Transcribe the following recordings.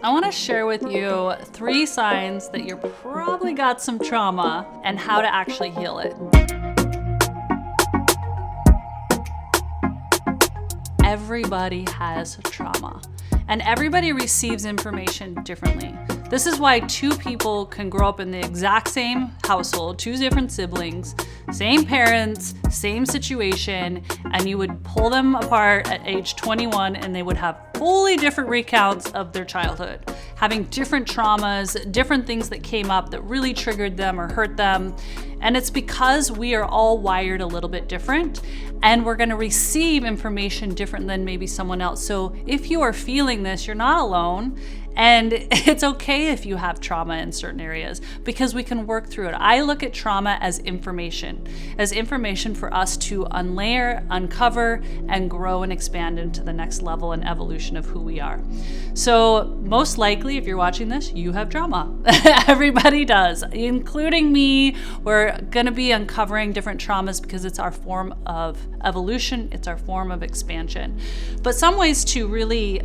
I want to share with you 3 signs that you're probably got some trauma and how to actually heal it. Everybody has trauma, and everybody receives information differently. This is why 2 people can grow up in the exact same household, 2 different siblings, same parents, same situation, and you would pull them apart at age 21 and they would have fully different recounts of their childhood, having different traumas, different things that came up that really triggered them or hurt them. And it's because we are all wired a little bit different, and we're going to receive information different than maybe someone else. So if you are feeling this, you're not alone. And it's okay if you have trauma in certain areas, because we can work through it. I look at trauma as information for us to unlayer, uncover, and grow and expand into the next level and evolution of who we are. So most likely, if you're watching this, you have trauma. Everybody does, including me. We're going to be uncovering different traumas because it's our form of evolution. It's our form of expansion. But some ways to really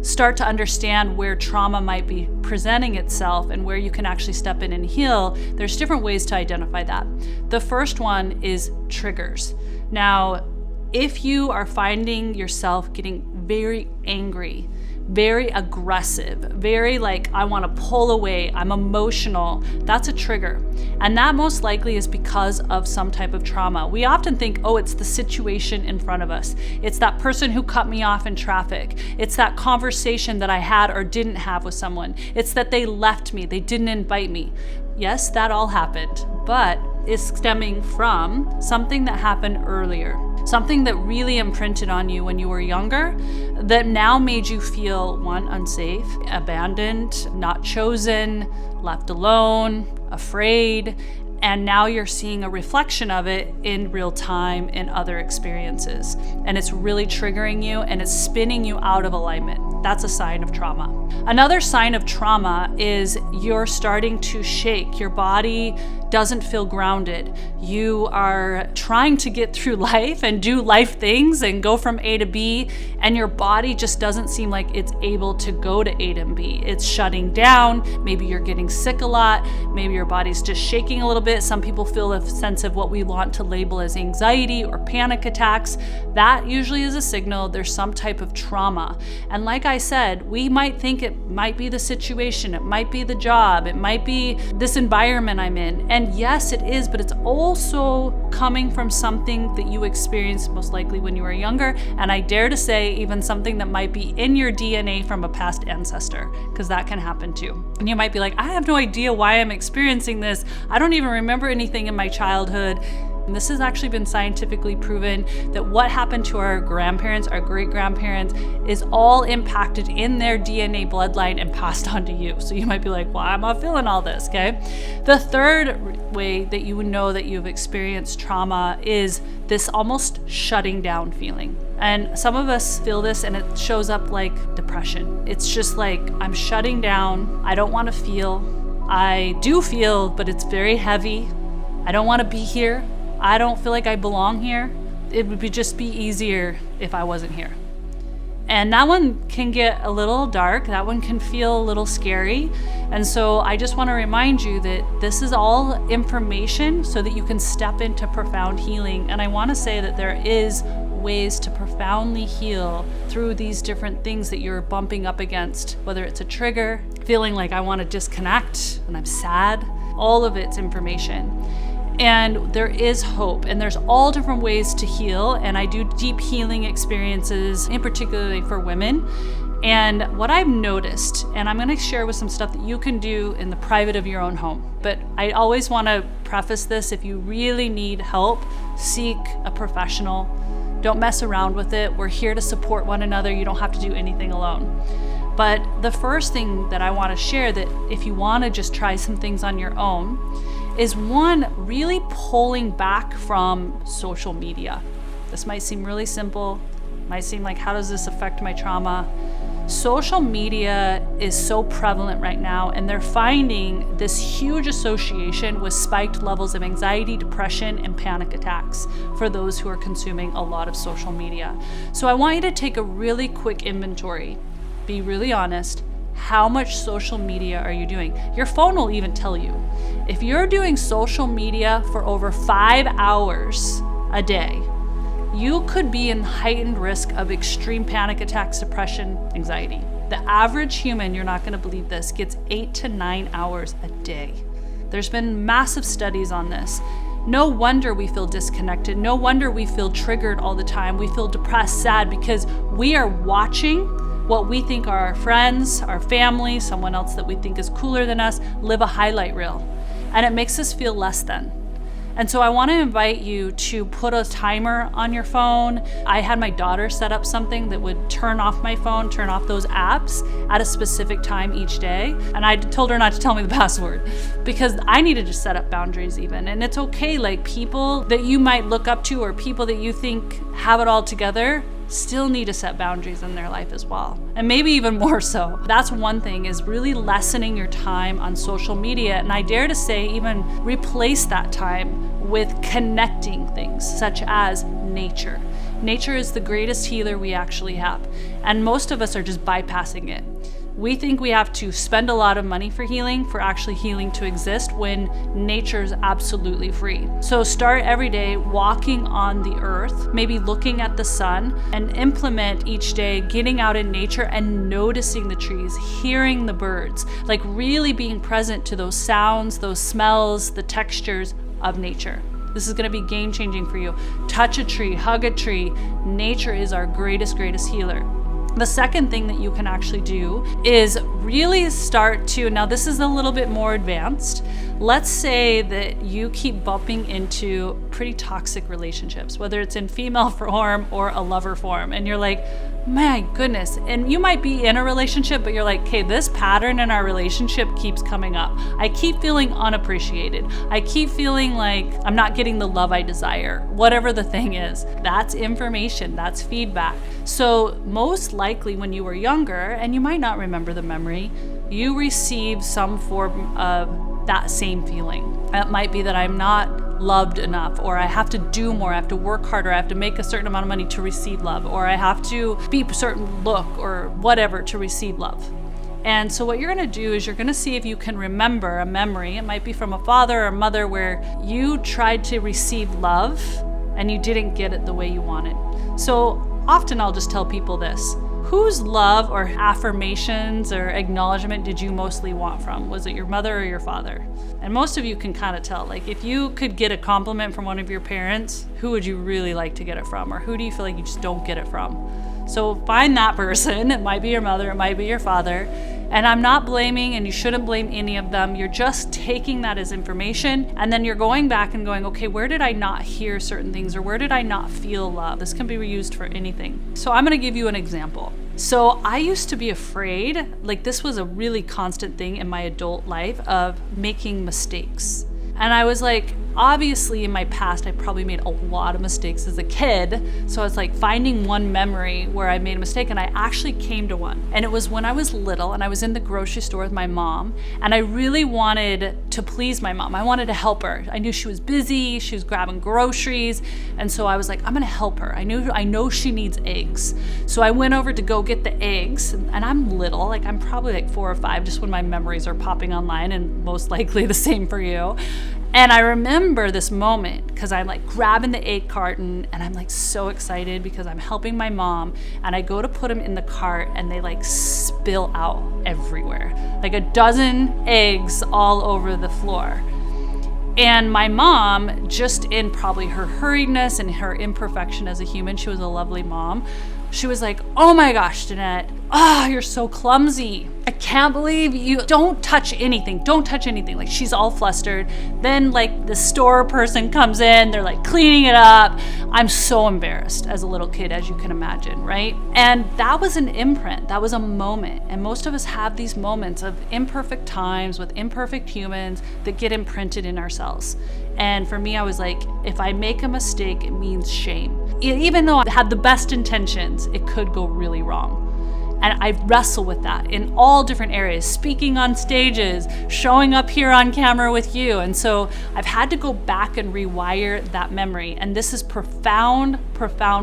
start to understand where trauma might be presenting itself and where you can actually step in and heal, there's different ways to identify that. The first one is triggers. Now, if you are finding yourself getting very angry, very aggressive, very like, I want to pull away, I'm emotional, that's a trigger. And that most likely is because of some type of trauma. We often think, oh, it's the situation in front of us. It's that person who cut me off in traffic. It's that conversation that I had or didn't have with someone. It's that they left me, they didn't invite me. Yes, that all happened, but it's stemming from something that happened earlier. Something that really imprinted on you when you were younger that now made you feel, 1, unsafe, abandoned, not chosen, left alone, afraid, and now you're seeing a reflection of it in real time in other experiences. And it's really triggering you and it's spinning you out of alignment. That's a sign of trauma. Another sign of trauma is you're starting to shake. Your body doesn't feel grounded. You are trying to get through life and do life things and go from A to B, and your body just doesn't seem like it's able to go to A to B. It's shutting down. Maybe you're getting sick a lot. Maybe your body's just shaking a little bit. Some people feel a sense of what we want to label as anxiety or panic attacks. That usually is a signal there's some type of trauma. And like I said, we might think it might be the situation, it might be the job, it might be this environment I'm in. And yes, it is, but it's also coming from something that you experienced most likely when you were younger. And I dare to say even something that might be in your DNA from a past ancestor, because that can happen too. And you might be like, I have no idea why I'm experiencing this. I don't even remember anything in my childhood. And this has actually been scientifically proven that what happened to our grandparents, our great-grandparents, is all impacted in their DNA bloodline and passed on to you. So you might be like, why am I feeling all this, okay? The third way that you would know that you've experienced trauma is this almost shutting down feeling. And some of us feel this and it shows up like depression. It's just like, I'm shutting down, I don't want to feel. I do feel, but it's very heavy. I don't want to be here. I don't feel like I belong here. It would just be easier if I wasn't here. And that one can get a little dark. That one can feel a little scary. And so I just want to remind you that this is all information so that you can step into profound healing. And I want to say that there is ways to profoundly heal through these different things that you're bumping up against, whether it's a trigger, feeling like I want to disconnect and I'm sad, all of it's information. And there is hope, and there's all different ways to heal. And I do deep healing experiences, in particularly for women. And what I've noticed, and I'm going to share with some stuff that you can do in the private of your own home. But I always want to preface this, if you really need help, seek a professional. Don't mess around with it. We're here to support one another. You don't have to do anything alone. But the first thing that I want to share, that if you want to just try some things on your own, is one, really pulling back from social media. This might seem really simple, might seem like, how does this affect my trauma? Social media is so prevalent right now, and they're finding this huge association with spiked levels of anxiety, depression, and panic attacks for those who are consuming a lot of social media. So I want you to take a really quick inventory, be really honest, how much social media are you doing? Your phone will even tell you. If you're doing social media for over 5 hours a day, you could be in heightened risk of extreme panic attacks, depression, anxiety. The average human, you're not going to believe this, gets 8 to 9 hours a day. There's been massive studies on this. No wonder we feel disconnected. No wonder we feel triggered all the time. We feel depressed, sad, because we are watching what we think are our friends, our family, someone else that we think is cooler than us, live a highlight reel. And it makes us feel less than. And so I want to invite you to put a timer on your phone. I had my daughter set up something that would turn off my phone, turn off those apps at a specific time each day. And I told her not to tell me the password because I needed to set up boundaries even. And it's okay, like people that you might look up to or people that you think have it all together still need to set boundaries in their life as well. And maybe even more so. That's one thing, is really lessening your time on social media. And I dare to say even replace that time with connecting things such as nature. Nature is the greatest healer we actually have. And most of us are just bypassing it. We think we have to spend a lot of money for healing, for actually healing to exist, when nature's absolutely free. So start every day walking on the earth, maybe looking at the sun, and implement each day getting out in nature and noticing the trees, hearing the birds, like really being present to those sounds, those smells, the textures of nature. This is going to be game changing for you. Touch a tree, hug a tree. Nature is our greatest healer. The second thing that you can actually do is really start to, now this is a little bit more advanced. Let's say that you keep bumping into pretty toxic relationships, whether it's in female form or a lover form, and you're like, my goodness. And you might be in a relationship, but you're like, okay, this pattern in our relationship keeps coming up. I keep feeling unappreciated. I keep feeling like I'm not getting the love I desire. Whatever the thing is, that's information, that's feedback. So most likely when you were younger, and you might not remember the memory, you received some form of that same feeling. It might be that I'm not loved enough, or I have to do more, I have to work harder, I have to make a certain amount of money to receive love, or I have to be a certain look or whatever to receive love. And so what you're going to do is you're going to see if you can remember a memory. It might be from a father or mother where you tried to receive love and you didn't get it the way you wanted. So often I'll just tell people this: whose love or affirmations or acknowledgement did you mostly want from? Was it your mother or your father? And most of you can kind of tell, like if you could get a compliment from one of your parents, who would you really like to get it from? Or who do you feel like you just don't get it from? So find that person. It might be your mother, it might be your father. And I'm not blaming, and you shouldn't blame any of them. You're just taking that as information, and then you're going back and going, okay, where did I not hear certain things, or where did I not feel love? This can be reused for anything. So I'm gonna give you an example. So I used to be afraid, like this was a really constant thing in my adult life, of making mistakes. And I was like, obviously in my past, I probably made a lot of mistakes as a kid. So I was like finding one memory where I made a mistake, and I actually came to one. And it was when I was little and I was in the grocery store with my mom, and I really wanted to please my mom. I wanted to help her. I knew she was busy, she was grabbing groceries. And so I was like, I'm gonna help her. I know she needs eggs. So I went over to go get the eggs, and I'm little, like I'm probably like 4 or 5, just when my memories are popping online, and most likely the same for you. And I remember this moment because I'm like grabbing the egg carton, and I'm like so excited because I'm helping my mom, and I go to put them in the cart and they like spill out everywhere, like a dozen eggs all over the floor. And my mom, just in probably her hurriedness and her imperfection as a human, she was a lovely mom, she was like, oh my gosh, Danette, you're so clumsy. I can't believe you don't touch anything. Don't touch anything. Like she's all flustered. Then like the store person comes in, they're like cleaning it up. I'm so embarrassed as a little kid, as you can imagine, right? And that was an imprint. That was a moment. And most of us have these moments of imperfect times with imperfect humans that get imprinted in ourselves. And for me, I was like, if I make a mistake, it means shame. Even though I had the best intentions, it could go really wrong. And I wrestle with that in all different areas, speaking on stages, showing up here on camera with you. And so I've had to go back and rewire that memory. And this is profound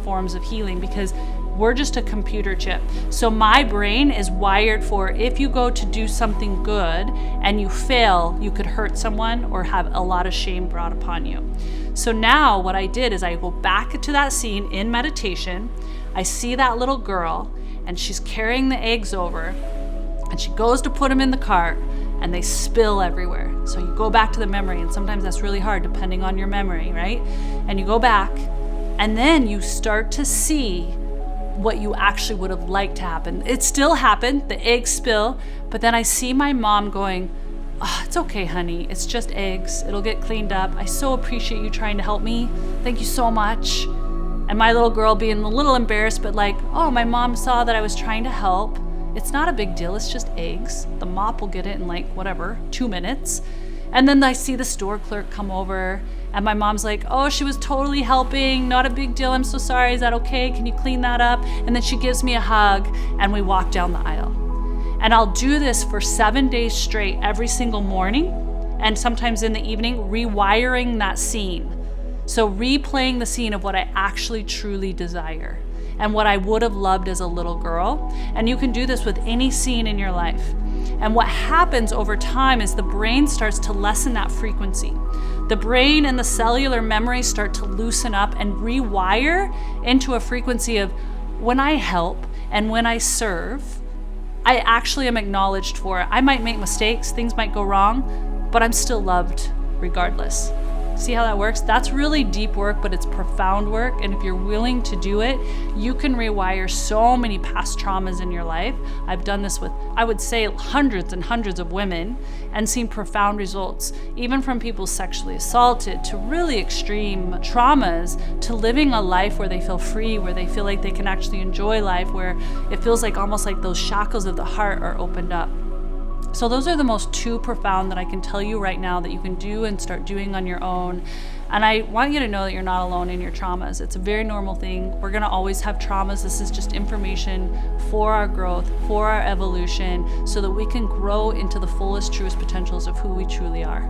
forms of healing, because We're just a computer chip. So my brain is wired for, if you go to do something good and you fail, you could hurt someone or have a lot of shame brought upon you. So now what I did is I go back to that scene in meditation. I see that little girl and she's carrying the eggs over, and she goes to put them in the cart and they spill everywhere. So you go back to the memory, and sometimes that's really hard depending on your memory, right? And you go back, and then you start to see what you actually would have liked to happen. It still happened, the eggs spill, but then I see my mom going, "Oh, it's okay, honey, it's just eggs, it'll get cleaned up. I so appreciate you trying to help me. Thank you so much." And my little girl being a little embarrassed, but like, "Oh, my mom saw that I was trying to help. It's not a big deal, it's just eggs. The mop will get it in like, 2 minutes. And then I see the store clerk come over, and my mom's like, "Oh, she was totally helping, not a big deal, I'm so sorry, is that okay? Can you clean that up?" And then she gives me a hug, and we walk down the aisle. And I'll do this for 7 days straight, every single morning, and sometimes in the evening, rewiring that scene. So replaying the scene of what I actually truly desire and what I would have loved as a little girl. And you can do this with any scene in your life. And what happens over time is the brain starts to lessen that frequency. The brain and the cellular memory start to loosen up and rewire into a frequency of, when I help and when I serve, I actually am acknowledged for it. I might make mistakes, things might go wrong, but I'm still loved regardless. See how that works? That's really deep work, but it's profound work. And if you're willing to do it, you can rewire so many past traumas in your life. I've done this with, I would say, hundreds and hundreds of women and seen profound results, even from people sexually assaulted to really extreme traumas, to living a life where they feel free, where they feel like they can actually enjoy life, where it feels like almost like those shackles of the heart are opened up. So those are the most two profound that I can tell you right now that you can do and start doing on your own. And I want you to know that you're not alone in your traumas. It's a very normal thing. We're gonna always have traumas. This is just information for our growth, for our evolution, so that we can grow into the fullest, truest potentials of who we truly are.